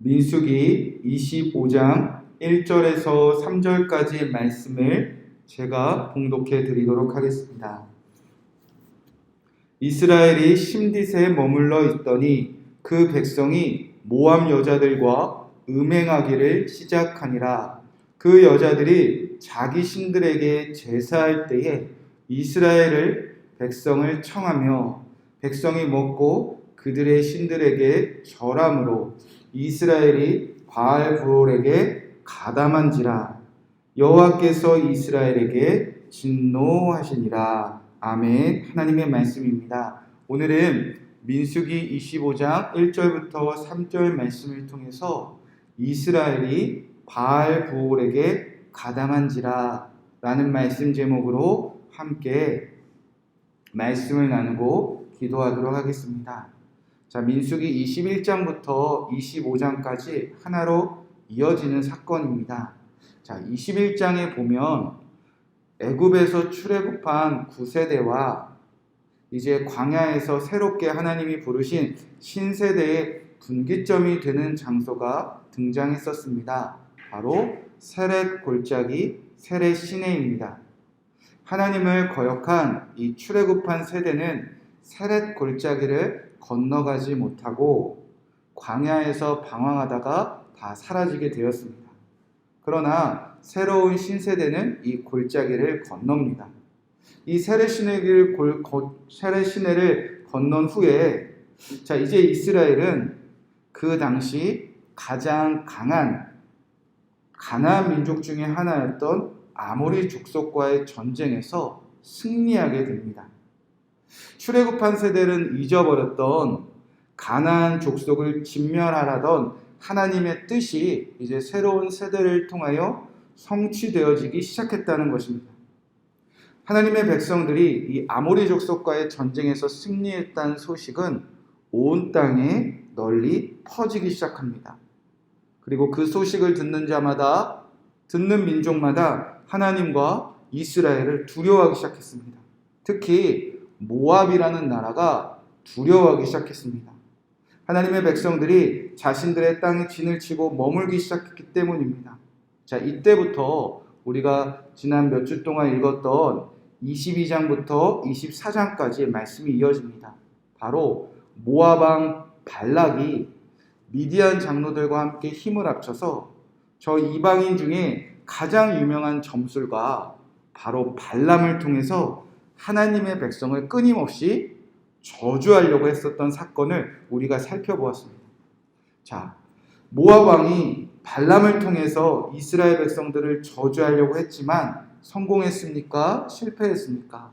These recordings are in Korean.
민수기 25장 1절에서 3절까지 말씀을 제가 봉독해 드리도록 하겠습니다. 이스라엘이 심디스에 머물러 있더니 그 백성이 모압 여자들과 음행하기를 시작하니라. 그 여자들이 자기 신들에게 제사할 때에 이스라엘을 백성을 청하며 백성이 먹고 그들의 신들에게 절함으로 이스라엘이 바알브올에게 가담한지라. 여호와께서 이스라엘에게 진노하시니라. 아멘. 하나님의 말씀입니다. 오늘은 민수기 25장 1절부터 3절 말씀을 통해서 이스라엘이 바알브올에게 가담한지라 라는 말씀 제목으로 함께 말씀을 나누고 기도하도록 하겠습니다. 자, 민수기 21장부터 25장까지 하나로 이어지는 사건입니다. 자, 21장에 보면 애굽에서 출애굽한 9세대와 이제 광야에서 새롭게 하나님이 부르신 신세대의 분기점이 되는 장소가 등장했었습니다. 바로 세렛 골짜기 세렛 시내입니다. 하나님을 거역한 이 출애굽한 세대는 세렛 골짜기를 건너가지 못하고 광야에서 방황하다가 다 사라지게 되었습니다. 그러나 새로운 신세대는 이 골짜기를 건넙니다. 이 세렛 시내를 건넌 후에 자, 이제 이스라엘은 그 당시 가장 강한 가나안 민족 중에 하나였던 아모리 족속과의 전쟁에서 승리하게 됩니다. 출애굽한 세대는 잊어버렸던 가나안 족속을 진멸하라던 하나님의 뜻이 이제 새로운 세대를 통하여 성취되어지기 시작했다는 것입니다. 하나님의 백성들이 이 아모리 족속과의 전쟁에서 승리했다는 소식은 온 땅에 널리 퍼지기 시작합니다. 그리고 그 소식을 듣는 자마다, 듣는 민족마다 하나님과 이스라엘을 두려워하기 시작했습니다. 특히 모압이라는 나라가 두려워하기 시작했습니다. 하나님의 백성들이 자신들의 땅에 진을 치고 머물기 시작했기 때문입니다. 자, 이때부터 우리가 지난 몇 주 동안 읽었던 22장부터 24장까지의 말씀이 이어집니다. 바로 모압 왕 발락이 미디안 장로들과 함께 힘을 합쳐서 저 이방인 중에 가장 유명한 점술가 바로 발람을 통해서 하나님의 백성을 끊임없이 저주하려고 했었던 사건을 우리가 살펴보았습니다. 자, 모압 왕이 발람을 통해서 이스라엘 백성들을 저주하려고 했지만 성공했습니까? 실패했습니까?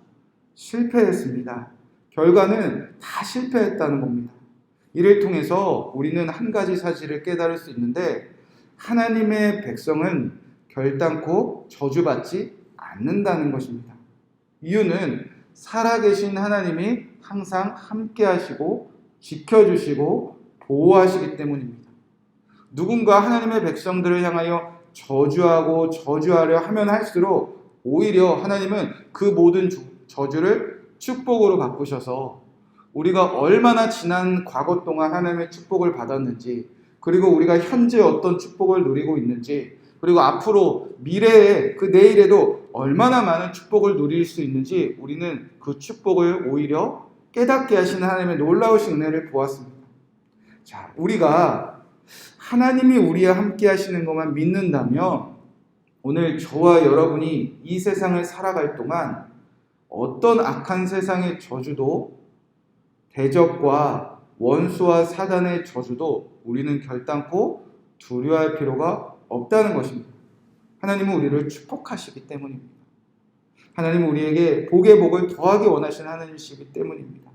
실패했습니다. 결과는 다 실패했다는 겁니다. 이를 통해서 우리는 한 가지 사실을 깨달을 수 있는데 하나님의 백성은 결단코 저주받지 않는다는 것입니다. 이유는 살아계신 하나님이 항상 함께 하시고 지켜주시고 보호하시기 때문입니다. 누군가 하나님의 백성들을 향하여 저주하고 저주하려 하면 할수록 오히려 하나님은 그 모든 저주를 축복으로 바꾸셔서 우리가 얼마나 지난 과거 동안 하나님의 축복을 받았는지, 그리고 우리가 현재 어떤 축복을 누리고 있는지, 그리고 앞으로 미래에 그 내일에도 얼마나 많은 축복을 누릴 수 있는지 우리는 그 축복을 오히려 깨닫게 하시는 하나님의 놀라우신 은혜를 보았습니다. 자, 우리가 하나님이 우리와 함께 하시는 것만 믿는다면 오늘 저와 여러분이 이 세상을 살아갈 동안 어떤 악한 세상의 저주도, 대적과 원수와 사단의 저주도 우리는 결단코 두려워할 필요가 없다는 것입니다. 하나님은 우리를 축복하시기 때문입니다. 하나님은 우리에게 복의 복을 더하기 원하시는 하나님이시기 때문입니다.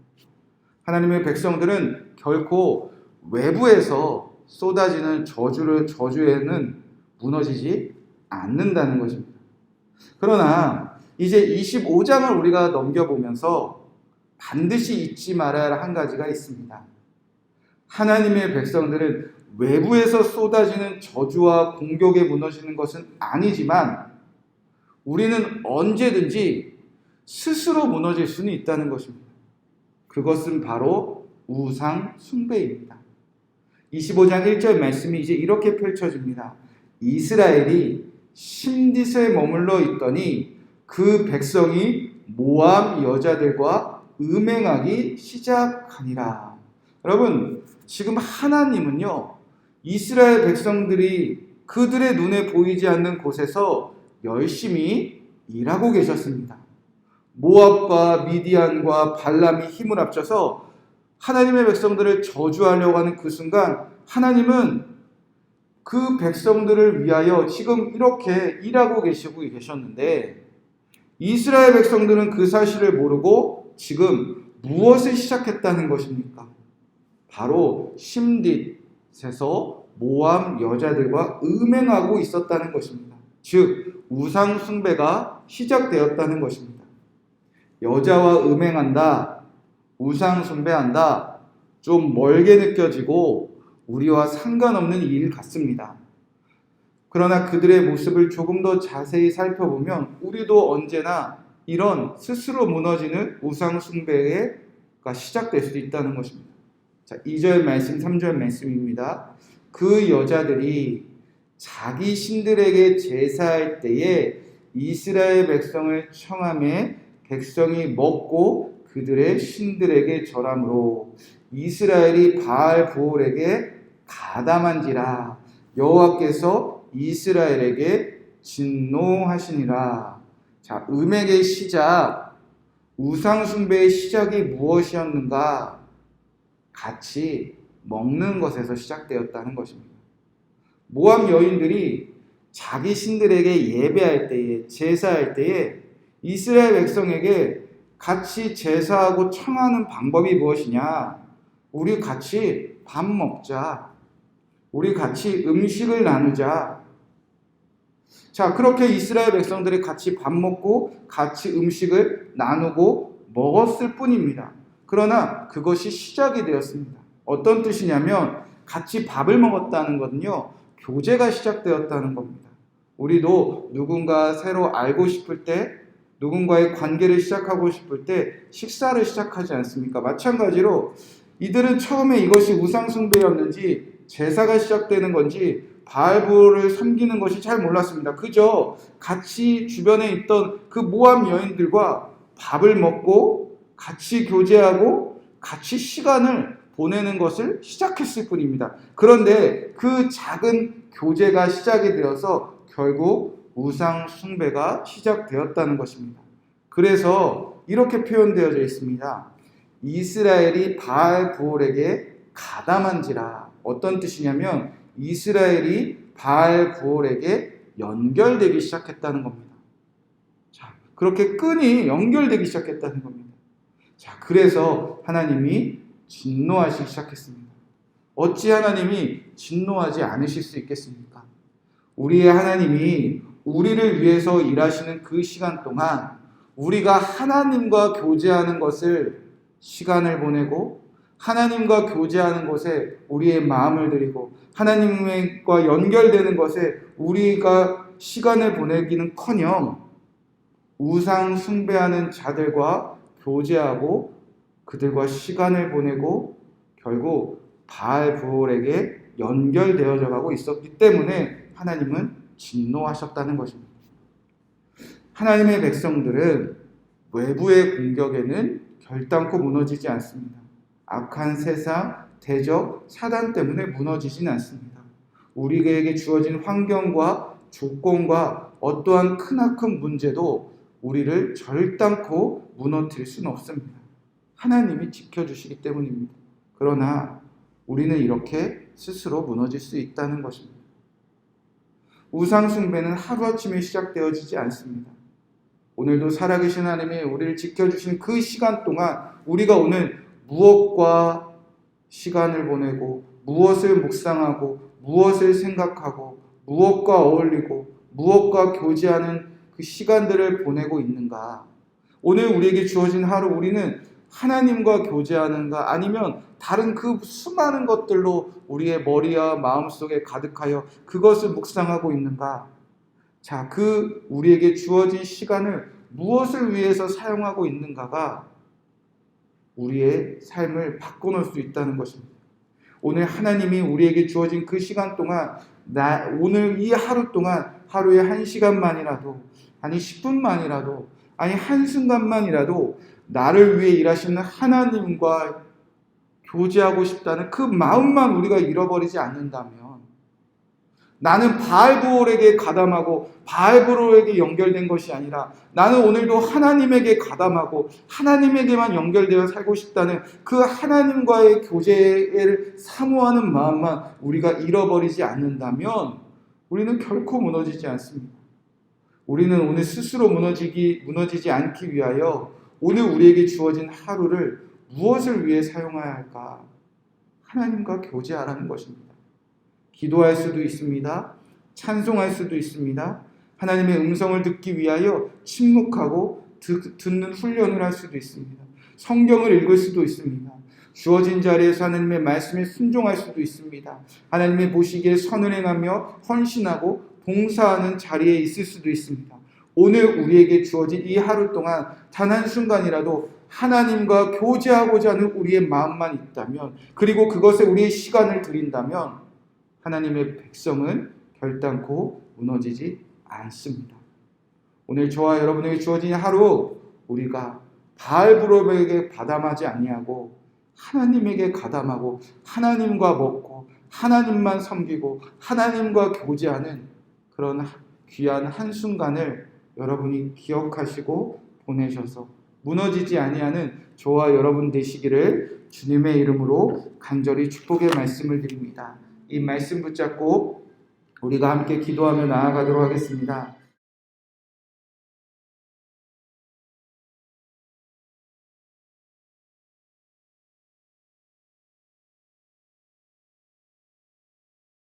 하나님의 백성들은 결코 외부에서 쏟아지는 저주에는 무너지지 않는다는 것입니다. 그러나 이제 25장을 우리가 넘겨보면서 반드시 잊지 말아야 할 한 가지가 있습니다. 하나님의 백성들은 외부에서 쏟아지는 저주와 공격에 무너지는 것은 아니지만 우리는 언제든지 스스로 무너질 수는 있다는 것입니다. 그것은 바로 우상 숭배입니다. 25장 1절 말씀이 이제 이렇게 펼쳐집니다. 이스라엘이 심딧에 머물러 있더니 그 백성이 모압 여자들과 음행하기 시작하니라. 여러분, 지금 하나님은요, 이스라엘 백성들이 그들의 눈에 보이지 않는 곳에서 열심히 일하고 계셨습니다. 모압과 미디안과 발람이 힘을 합쳐서 하나님의 백성들을 저주하려고 하는 그 순간 하나님은 그 백성들을 위하여 지금 이렇게 일하고 계셨는데 이스라엘 백성들은 그 사실을 모르고 지금 무엇을 시작했다는 것입니까? 바로 심딧에서 모압 여자들과 음행하고 있었다는 것입니다. 즉 우상 숭배가 시작되었다는 것입니다. 여자와 음행한다, 우상 숭배한다, 좀 멀게 느껴지고 우리와 상관없는 일 같습니다. 그러나 그들의 모습을 조금 더 자세히 살펴보면 우리도 언제나 이런 스스로 무너지는 우상 숭배가 시작될 수도 있다는 것입니다. 자, 2절 말씀, 3절 말씀입니다. 그 여자들이 자기 신들에게 제사할 때에 이스라엘 백성을 청함에 백성이 먹고 그들의 신들에게 절함으로 이스라엘이 바알 부올에게 가담한지라 여호와께서 이스라엘에게 진노하시니라. 자, 음행의 시작, 우상 숭배의 시작이 무엇이었는가? 같이 먹는 것에서 시작되었다는 것입니다. 모압 여인들이 자기 신들에게 예배할 때에, 제사할 때에 이스라엘 백성에게 같이 제사하고 청하는 방법이 무엇이냐? 우리 같이 밥 먹자. 우리 같이 음식을 나누자. 자, 그렇게 이스라엘 백성들이 같이 밥 먹고 같이 음식을 나누고 먹었을 뿐입니다. 그러나 그것이 시작이 되었습니다. 어떤 뜻이냐면 같이 밥을 먹었다는 것은요, 교제가 시작되었다는 겁니다. 우리도 누군가 새로 알고 싶을 때, 누군가의 관계를 시작하고 싶을 때 식사를 시작하지 않습니까? 마찬가지로 이들은 처음에 이것이 우상 숭배였는지 제사가 시작되는 건지 바알부를 섬기는 것이 잘 몰랐습니다. 그저 같이 주변에 있던 그 모압 여인들과 밥을 먹고 같이 교제하고 같이 시간을 보내는 것을 시작했을 뿐입니다. 그런데 그 작은 교제가 시작이 되어서 결국 우상 숭배가 시작되었다는 것입니다. 그래서 이렇게 표현되어져 있습니다. 이스라엘이 바알 부올에게 가담한지라. 어떤 뜻이냐면 이스라엘이 바알 부올에게 연결되기 시작했다는 겁니다. 자, 그렇게 끈이 연결되기 시작했다는 겁니다. 자, 그래서 하나님이 진노하시기 시작했습니다. 어찌 하나님이 진노하지 않으실 수 있겠습니까? 우리의 하나님이 우리를 위해서 일하시는 그 시간 동안 우리가 하나님과 교제하는 것을 시간을 보내고 하나님과 교제하는 것에 우리의 마음을 들이고 하나님과 연결되는 것에 우리가 시간을 보내기는커녕 우상 숭배하는 자들과 교제하고 그들과 시간을 보내고 결국 바알 부올에게 연결되어져 가고 있었기 때문에 하나님은 진노하셨다는 것입니다. 하나님의 백성들은 외부의 공격에는 결단코 무너지지 않습니다. 악한 세상, 대적, 사단 때문에 무너지진 않습니다. 우리에게 주어진 환경과 조건과 어떠한 크나큰 문제도 우리를 결단코 무너뜨릴 수는 없습니다. 하나님이 지켜주시기 때문입니다. 그러나 우리는 이렇게 스스로 무너질 수 있다는 것입니다. 우상 숭배는 하루아침에 시작되어지지 않습니다. 오늘도 살아계신 하나님이 우리를 지켜주신 그 시간 동안 우리가 오늘 무엇과 시간을 보내고 무엇을 묵상하고 무엇을 생각하고 무엇과 어울리고 무엇과 교제하는 그 시간들을 보내고 있는가? 오늘 우리에게 주어진 하루 우리는 하나님과 교제하는가 아니면 다른 그 수많은 것들로 우리의 머리와 마음속에 가득하여 그것을 묵상하고 있는가? 자, 그 우리에게 주어진 시간을 무엇을 위해서 사용하고 있는가가 우리의 삶을 바꿔놓을 수 있다는 것입니다. 오늘 하나님이 우리에게 주어진 그 시간 동안 오늘 이 하루 동안 하루에 1시간만이라도 아니 10분만이라도 아니 한순간만이라도 나를 위해 일하시는 하나님과 교제하고 싶다는 그 마음만 우리가 잃어버리지 않는다면 나는 바알볼에게 가담하고 바알볼에게 연결된 것이 아니라 나는 오늘도 하나님에게 가담하고 하나님에게만 연결되어 살고 싶다는 그 하나님과의 교제를 사모하는 마음만 우리가 잃어버리지 않는다면 우리는 결코 무너지지 않습니다. 우리는 오늘 스스로 무너지지 않기 위하여 오늘 우리에게 주어진 하루를 무엇을 위해 사용해야 할까? 하나님과 교제하라는 것입니다. 기도할 수도 있습니다. 찬송할 수도 있습니다. 하나님의 음성을 듣기 위하여 침묵하고 듣는 훈련을 할 수도 있습니다. 성경을 읽을 수도 있습니다. 주어진 자리에서 하나님의 말씀에 순종할 수도 있습니다. 하나님의 보시기에 선을 행하며 헌신하고 봉사하는 자리에 있을 수도 있습니다. 오늘 우리에게 주어진 이 하루 동안 단 한순간이라도 하나님과 교제하고자 하는 우리의 마음만 있다면, 그리고 그것에 우리의 시간을 들인다면 하나님의 백성은 결단코 무너지지 않습니다. 오늘 저와 여러분에게 주어진 하루 우리가 바알볼에게 가담하지 아니하고 하나님에게 가담하고 하나님과 먹고 하나님만 섬기고 하나님과 교제하는 그런 귀한 한순간을 여러분이 기억하시고 보내셔서 무너지지 아니하는 저와 여러분 되시기를 주님의 이름으로 간절히 축복의 말씀을 드립니다. 이 말씀 붙잡고 우리가 함께 기도하며 나아가도록 하겠습니다.